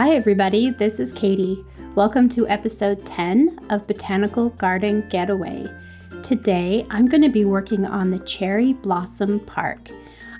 Hi everybody, this is Katie. Welcome to episode 10 of Botanical Garden Getaway. Today I'm going to be working on the Cherry Blossom Park.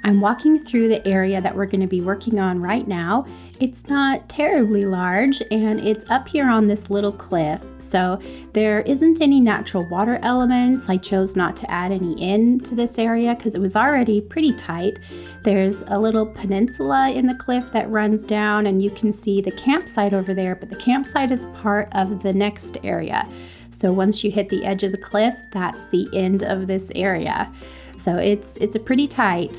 I'm walking through the area that we're going to be working on right now. It's not terribly large and it's up here on this little cliff, so there isn't any natural water elements. I chose not to add any into this area because it was already pretty tight. There's a little peninsula in the cliff that runs down and you can see the campsite over there, but the campsite is part of the next area. So once you hit the edge of the cliff, that's the end of this area. So it's a pretty tight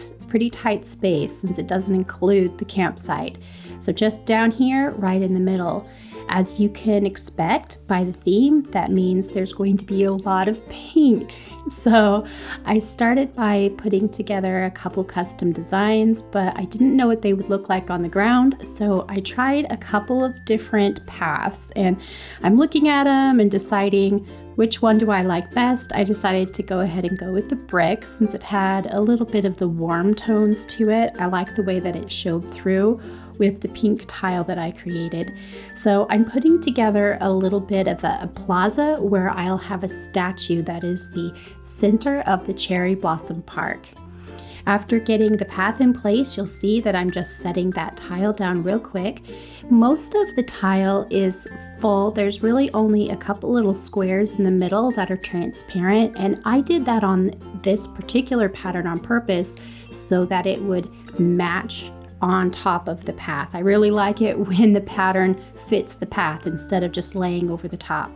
space since it doesn't include the campsite. So just down here, right in the middle. As you can expect by the theme, that means there's going to be a lot of pink. So I started by putting together a couple custom designs, but I didn't know what they would look like on the ground. So I tried a couple of different paths and I'm looking at them and deciding which one do I like best. I decided to go ahead and go with the brick since it had a little bit of the warm tones to it. I like the way that it showed through with the pink tile that I created. So I'm putting together a little bit of a plaza where I'll have a statue that is the center of the Cherry Blossom Park. After getting the path in place, you'll see that I'm just setting that tile down real quick. Most of the tile is full. There's really only a couple little squares in the middle that are transparent, and I did that on this particular pattern on purpose so that it would match on top of the path. I really like it when the pattern fits the path instead of just laying over the top.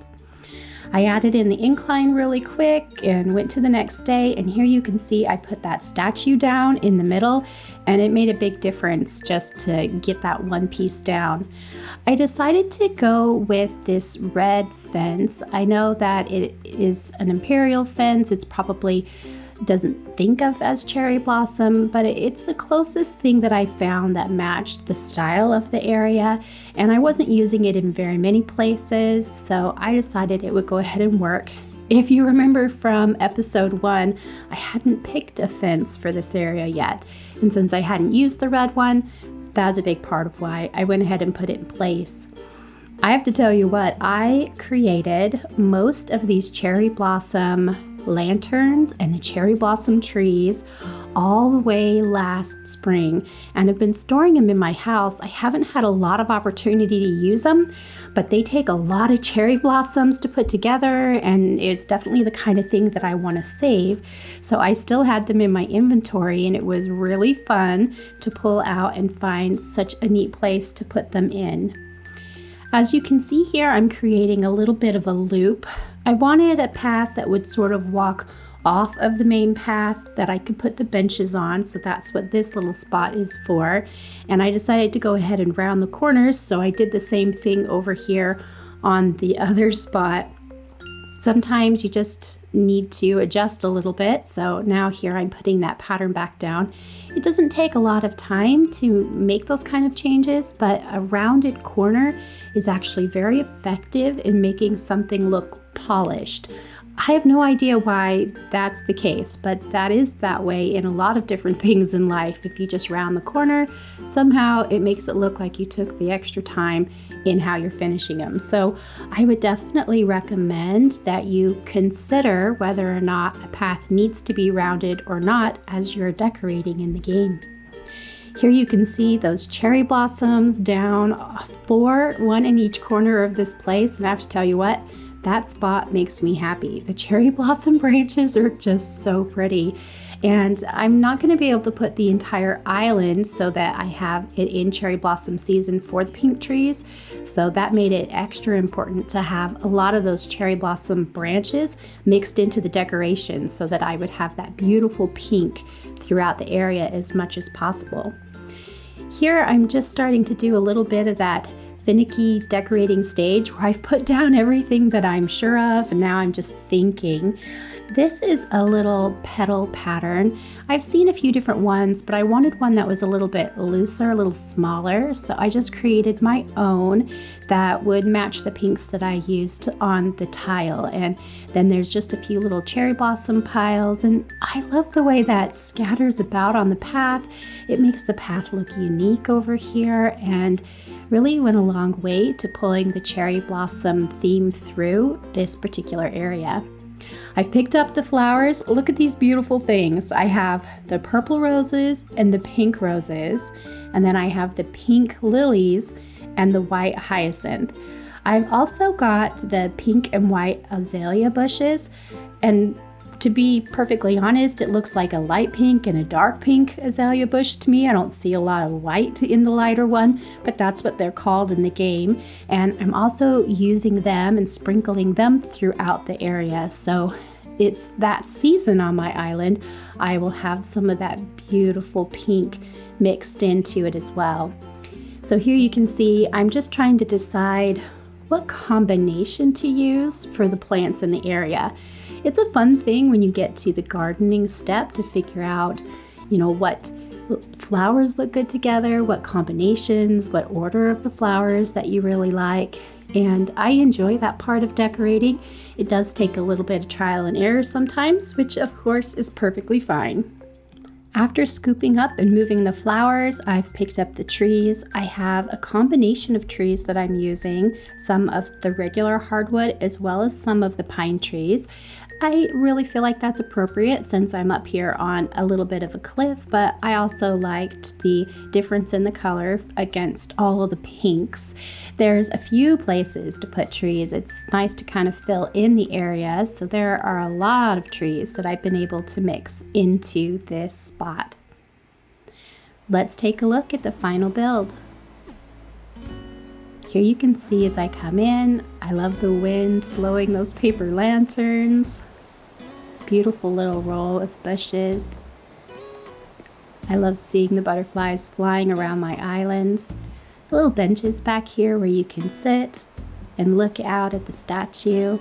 I added in the incline really quick and went to the next day, and here you can see I put that statue down in the middle and it made a big difference just to get that one piece down. I decided to go with this red fence. I know that it is an imperial fence. It's probably doesn't think of as cherry blossom, but it's the closest thing that I found that matched the style of the area, and I wasn't using it in very many places, so I decided it would go ahead and work. If you remember from episode 1, I hadn't picked a fence for this area yet, and since I hadn't used the red one, that was a big part of why I went ahead and put it in place. I have to tell you what, I created most of these cherry blossom lanterns and the cherry blossom trees all the way last spring and have been storing them in my house. I haven't had a lot of opportunity to use them, but they take a lot of cherry blossoms to put together and it's definitely the kind of thing that I want to save. So I still had them in my inventory and it was really fun to pull out and find such a neat place to put them in. As you can see here, I'm creating a little bit of a loop. I wanted a path that would sort of walk off of the main path that I could put the benches on, so that's what this little spot is for. And I decided to go ahead and round the corners, so I did the same thing over here on the other spot. Sometimes you just need to adjust a little bit, so now here I'm putting that pattern back down. It doesn't take a lot of time to make those kind of changes, but a rounded corner is actually very effective in making something look polished. I have no idea why that's the case, but that is that way in a lot of different things in life. If you just round the corner, somehow it makes it look like you took the extra time in how you're finishing them. So I would definitely recommend that you consider whether or not a path needs to be rounded or not as you're decorating in the game. Here you can see those cherry blossoms down 1 in each corner of this place, and I have to tell you what, that spot makes me happy. The cherry blossom branches are just so pretty. And I'm not going to be able to put the entire island so that I have it in cherry blossom season for the pink trees. So that made it extra important to have a lot of those cherry blossom branches mixed into the decoration so that I would have that beautiful pink throughout the area as much as possible. Here I'm just starting to do a little bit of that finicky decorating stage where I've put down everything that I'm sure of and now I'm just thinking. This is a little petal pattern. I've seen a few different ones, but I wanted one that was a little bit looser, a little smaller, so I just created my own that would match the pinks that I used on the tile. And then there's just a few little cherry blossom piles, and I love the way that scatters about on the path. It makes the path look unique over here, and really went a long way to pulling the cherry blossom theme through this particular area. I've picked up the flowers. Look at these beautiful things. I have the purple roses and the pink roses, and then I have the pink lilies and the white hyacinth. I've also got the pink and white azalea bushes, and to be perfectly honest, it looks like a light pink and a dark pink azalea bush to me. I don't see a lot of white in the lighter one, but that's what they're called in the game. And I'm also using them and sprinkling them throughout the area. So it's that season on my island. I will have some of that beautiful pink mixed into it as well. So here you can see I'm just trying to decide what combination to use for the plants in the area. It's a fun thing when you get to the gardening step to figure out, what flowers look good together, what combinations, what order of the flowers that you really like. And I enjoy that part of decorating. It does take a little bit of trial and error sometimes, which of course is perfectly fine. After scooping up and moving the flowers, I've picked up the trees. I have a combination of trees that I'm using, some of the regular hardwood as well as some of the pine trees. I really feel like that's appropriate since I'm up here on a little bit of a cliff, but I also liked the difference in the color against all of the pinks. There's a few places to put trees. It's nice to kind of fill in the area, so there are a lot of trees that I've been able to mix into this spot. Let's take a look at the final build. Here you can see as I come in, I love the wind blowing those paper lanterns. Beautiful little row of bushes. I love seeing the butterflies flying around my island. Little benches back here where you can sit and look out at the statue.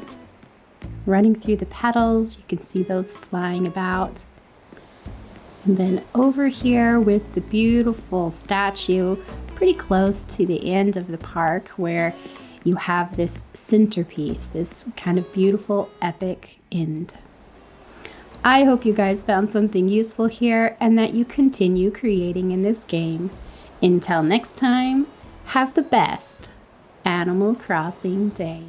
Running through the petals, you can see those flying about. And then over here with the beautiful statue, pretty close to the end of the park where you have this centerpiece, this kind of beautiful epic end. I hope you guys found something useful here and that you continue creating in this game. Until next time, have the best Animal Crossing day.